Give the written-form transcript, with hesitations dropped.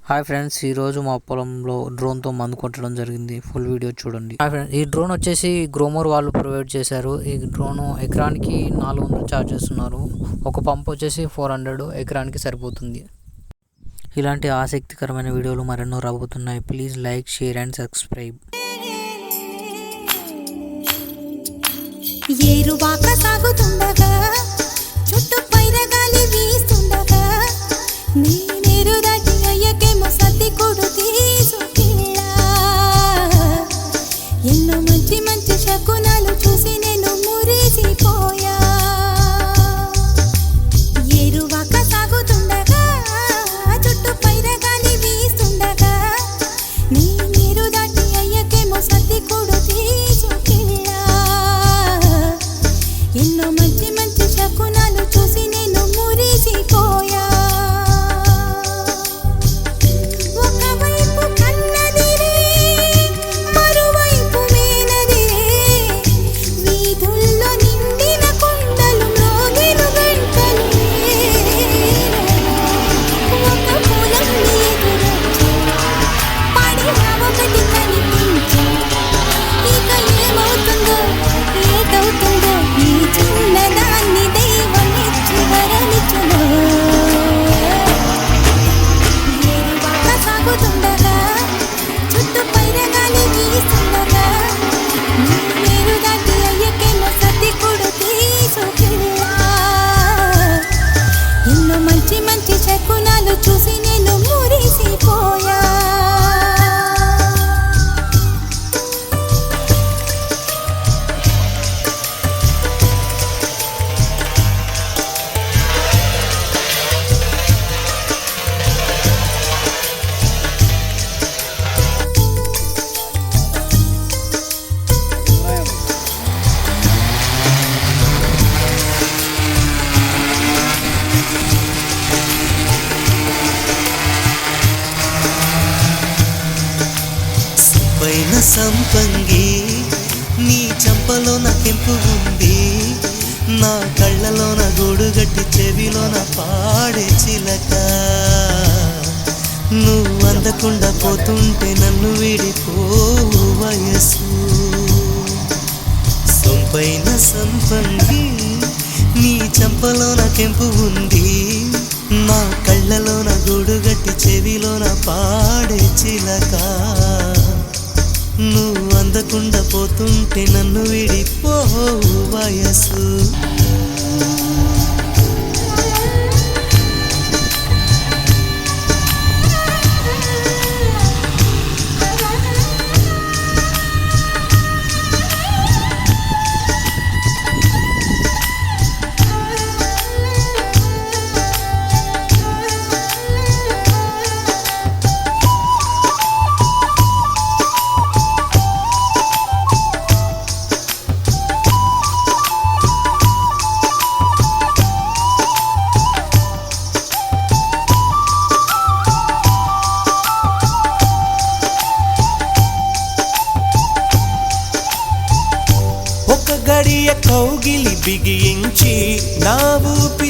Hi friends, ఈరోజు మా పొలంలో డ్రోన్తో మందు కొట్టడం జరిగింది. ఫుల్ వీడియో చూడండి. హాయ్ ఫ్రెండ్స్, ఈ డ్రోన్ వచ్చేసి గ్రోమోర్ వాళ్ళు ప్రొవైడ్ చేశారు. ఈ డ్రోన్ ఎకరానికి 400 ఛార్జ్ చేస్తున్నారు. ఒక పంప్ వచ్చేసి 400 ఎకరానికి సరిపోతుంది. ఇలాంటి ఆసక్తికరమైన వీడియోలు మరెన్నో రాబోతున్నాయి. Please like, share and subscribe. ఏరువాక సాగుతుండగా చుట్టూ పైరగాలి వీస్తుండగా నేనేరు దాటి అయ్యకేమో సర్ది కొడు తీసుకెళ్ళా. ఎన్నో మంచి మంచి శకునాలు చూసి నేను మురిసిపోయా. ఏరువాక సాగుతుండగా చుట్టూ పైరగాలి వీస్తుండగా నేనేరు దాటి అయ్యకేమో సర్ది కొడు తీసుకెళ్ళా. ఎన్నో మంచి మంచి శకునాలు చూసి నేను మురిసిపోయా. ఒకవైపు కన్నదిరే, మరోవైపు మేనదిరే, వీధుల్లో నిండిన కొండలు మ్రోగెను గంటలు. ఒక పొలం ఎదురొచ్చి పడిన ఒకటి కనిపించి ఇక ఏమవుతుందో ఏటవుతుందో ఈ చిన్నదాన్ని దైవం ఇచ్చి వరమిచ్చును. ఏరువాక సాగుతుండగా చుట్టూ పైరగాలి వీస్తుండగా నీరు దాటి అయ్యకేమో సర్ది కొడు తీసుకెళ్ళా. ఎన్నో మంచి మంచి శకునాలు చూసి నేను మురిసిపోయా. పైన సంపంగి నీ చంపలోన కెంపు ఉంది, నా కళ్ళలోన గూడుగట్టి చెవిలోన పాడే చిలక. నువ్వు అందకుండా పోతుంటే నన్ను విడిపోవు వయసు. సొంపైన సంపంగి నీ చంపలోన కెంపు ఉంది, నా కళ్ళలోన గూడుగట్టి చెవిలోన పాడే చిలక. నువ్వు అందకుండా పోతుంటే నన్ను విడిపోవు వయసు. గడియ కౌగిలి బిగించి నా ఊపిరి